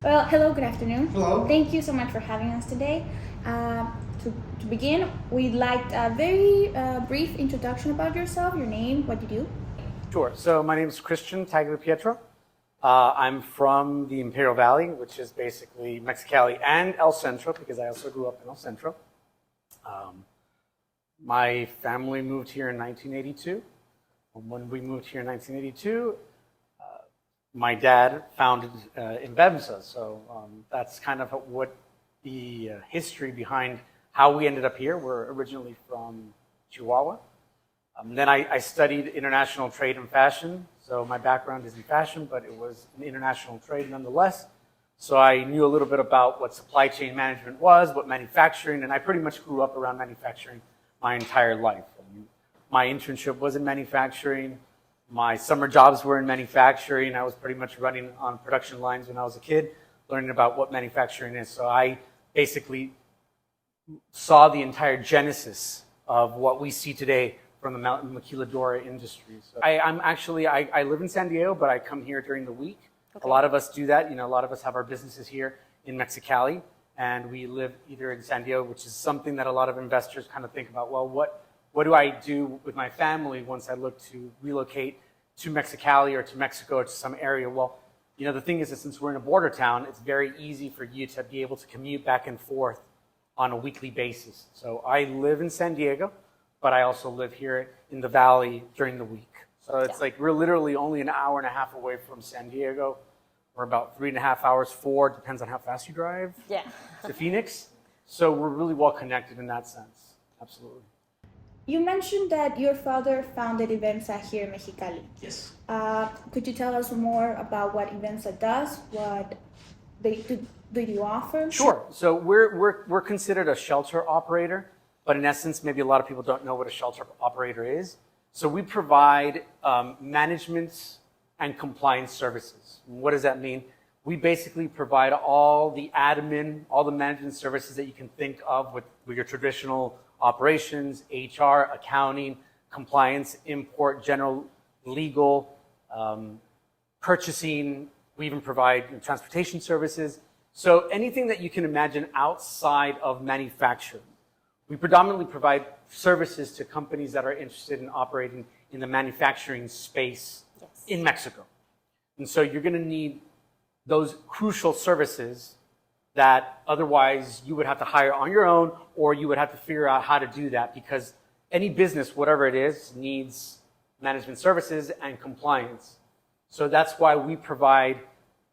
Well, hello, good afternoon. Hello. Thank you so much for having us today. To begin, we'd like a very brief introduction about yourself, your name, what you do. Sure. So my name is Christian Tagliapietra. I'm from the Imperial Valley, which is basically Mexicali and El Centro, because I also grew up in El Centro. My family moved here in 1982. When we moved here in 1982, my dad founded Ivemsa. So that's kind of what the history behind how we ended up here. We're originally from Chihuahua. Then I studied international trade and fashion. So my background is in fashion, but it was an international trade nonetheless. So I knew a little bit about what supply chain management was, what manufacturing, and I pretty much grew up around manufacturing my entire life. My internship was in manufacturing. My summer jobs were in manufacturing. I was pretty much running on production lines when I was a kid, learning about what manufacturing is. So I basically saw the entire genesis of what we see today from the maquiladora industry. So I live in San Diego, but I come here during the week. Okay. A lot of us do that. A lot of us have our businesses here in Mexicali, and we live either in San Diego, which is something that a lot of investors kind of think about. Well, what do I do with my family once I look to relocate to Mexicali or to Mexico or to some area? Well, the thing is that since we're in a border town, it's very easy for you to be able to commute back and forth on a weekly basis. So I live in San Diego, but I also live here in the valley during the week. So it's like we're literally only an hour and a half away from San Diego. We're about 3.5 hours, 4, depends on how fast you drive, to Phoenix. So we're really well connected in that sense. Absolutely. You mentioned that your father founded Ivemsa here in Mexicali. Yes. Could you tell us more about what Ivemsa does? What do you offer? Sure. So we're considered a shelter operator, but in essence, maybe a lot of people don't know what a shelter operator is. So we provide management and compliance services. What does that mean? We basically provide all the admin, all the management services that you can think of with your traditional operations, HR, accounting, compliance, import, general legal, purchasing. We even provide transportation services. So anything that you can imagine outside of manufacturing. We predominantly provide services to companies that are interested in operating in the manufacturing space in Mexico. And so you're going to need those crucial services that otherwise you would have to hire on your own, or you would have to figure out how to do that, because any business, whatever it is, needs management services and compliance. So that's why we provide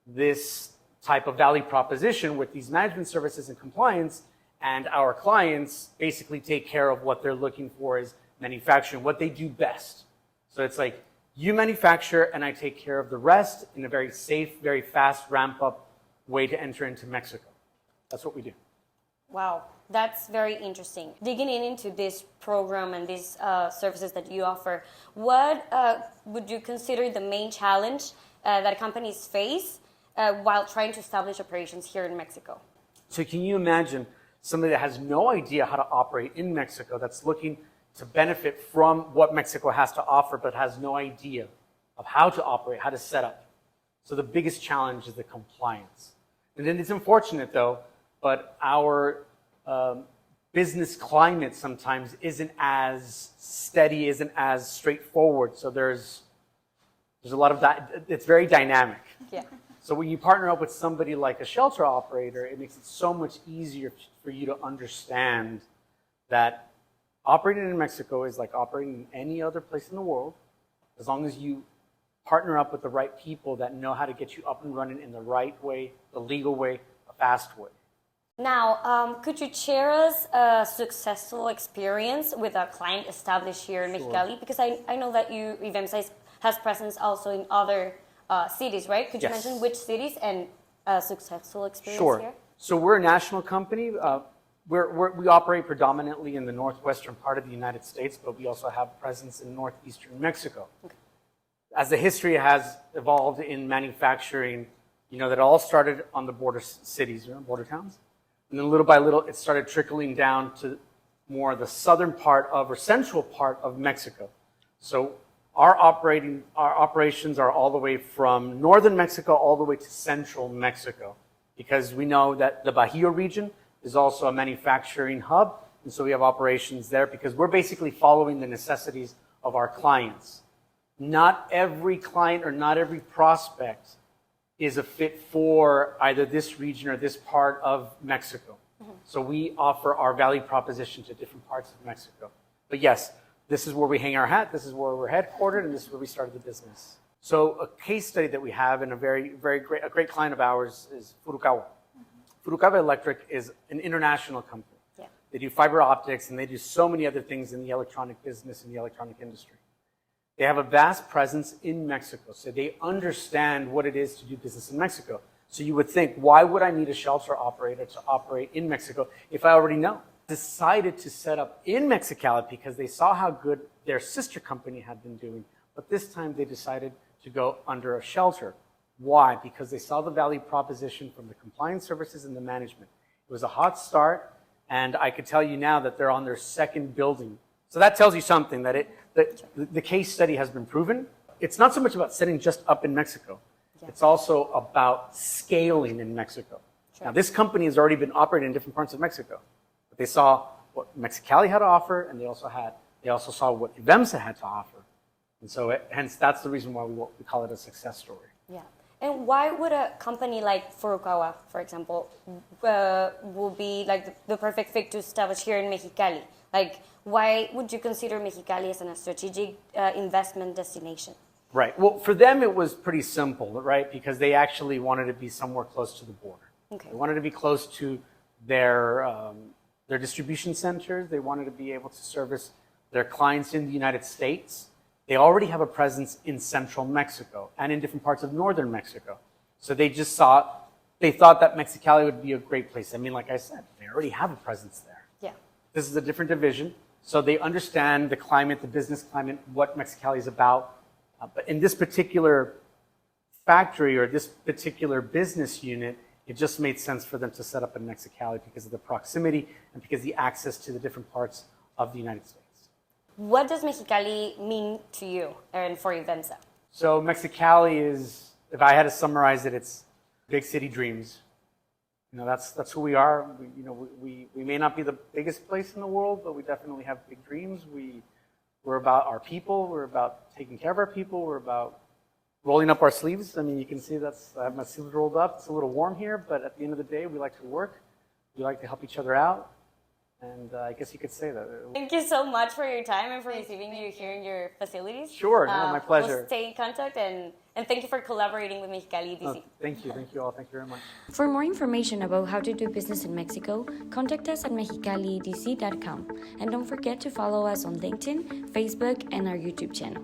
this type of value proposition with these management services and compliance, and our clients basically take care of what they're looking for is manufacturing, what they do best. So it's like, you manufacture and I take care of the rest in a very safe, very fast ramp-up way to enter into Mexico. That's what we do. Wow, that's very interesting. Digging into this program and these services that you offer, what would you consider the main challenge that companies face while trying to establish operations here in Mexico? So can you imagine somebody that has no idea how to operate in Mexico, that's looking to benefit from what Mexico has to offer, but has no idea of how to operate, how to set up? So the biggest challenge is the compliance. And then it's unfortunate, though, but our business climate sometimes isn't as steady, isn't as straightforward. So there's a lot of that. It's very dynamic. Yeah. So when you partner up with somebody like a shelter operator, it makes it so much easier for you to understand that operating in Mexico is like operating in any other place in the world, as long as you partner up with the right people that know how to get you up and running in the right way, the legal way, a fast way. Now, could you share us a successful experience with a client established here in Mexicali? Because I know that Ivemsa has presence also in other cities, right? Could you mention which cities and a successful experience here? So we're a national company. We operate predominantly in the northwestern part of the United States, but we also have presence in northeastern Mexico. Okay. As the history has evolved in manufacturing, that all started on the border cities, border towns. And then little by little, it started trickling down to more the southern part of, or central part of Mexico. So our operations are all the way from northern Mexico all the way to central Mexico. because we know that the Bajío region is also a manufacturing hub, and so we have operations there because we're basically following the necessities of our clients. Not every client or not every prospect is a fit for either this region or this part of Mexico. So we offer our value proposition to different parts of Mexico. But yes, this is where we hang our hat, this is where we're headquartered, and this is where we started the business. So a case study that we have and a great client of ours is Furukawa. Furukawa Electric is an international company. Yeah. They do fiber optics and they do so many other things in the electronic business and the electronic industry. They have a vast presence in Mexico, so they understand what it is to do business in Mexico. So you would think, why would I need a shelter operator to operate in Mexico if I already know? Decided to set up in Mexicali because they saw how good their sister company had been doing, but this time they decided to go under a shelter. Why? Because they saw the value proposition from the compliance services and the management. It was a hot start, and I could tell you now that they're on their second building. So that tells you something, that the case study has been proven. It's not so much about setting just up in Mexico. Yeah. It's also about scaling in Mexico. Sure. Now, this company has already been operating in different parts of Mexico. But they saw what Mexicali had to offer, and they also saw what Ivemsa had to offer. And so, hence, that's the reason why we call it a success story. Yeah. And why would a company like Furukawa, for example, will be like the perfect fit to establish here in Mexicali? Like, why would you consider Mexicali as a strategic investment destination? Right. Well, for them, it was pretty simple, right? Because they actually wanted to be somewhere close to the border. Okay. They wanted to be close to their distribution centers. They wanted to be able to service their clients in the United States. They already have a presence in central Mexico and in different parts of northern Mexico. So they thought that Mexicali would be a great place. I mean, like I said, they already have a presence there. Yeah. This is a different division. So they understand the climate, the business climate, what Mexicali is about. But in this particular factory or this particular business unit, it just made sense for them to set up in Mexicali because of the proximity and because of the access to the different parts of the United States. What does Mexicali mean to you and for Ivemsa? So Mexicali is, if I had to summarize it, it's big city dreams. You know, that's who we are. We may not be the biggest place in the world, but we definitely have big dreams. We're about our people. We're about taking care of our people. We're about rolling up our sleeves. I mean, you can see I have my sleeves rolled up. It's a little warm here, but at the end of the day, we like to work. We like to help each other out. And I guess you could say that. Thank you so much for your time and for receiving you here in your facilities. Sure, no, my pleasure. We'll stay in contact and thank you for collaborating with Mexicali DC. No, thank you all. Thank you very much. For more information about how to do business in Mexico, contact us at mexicalidc.com. And don't forget to follow us on LinkedIn, Facebook, and our YouTube channel.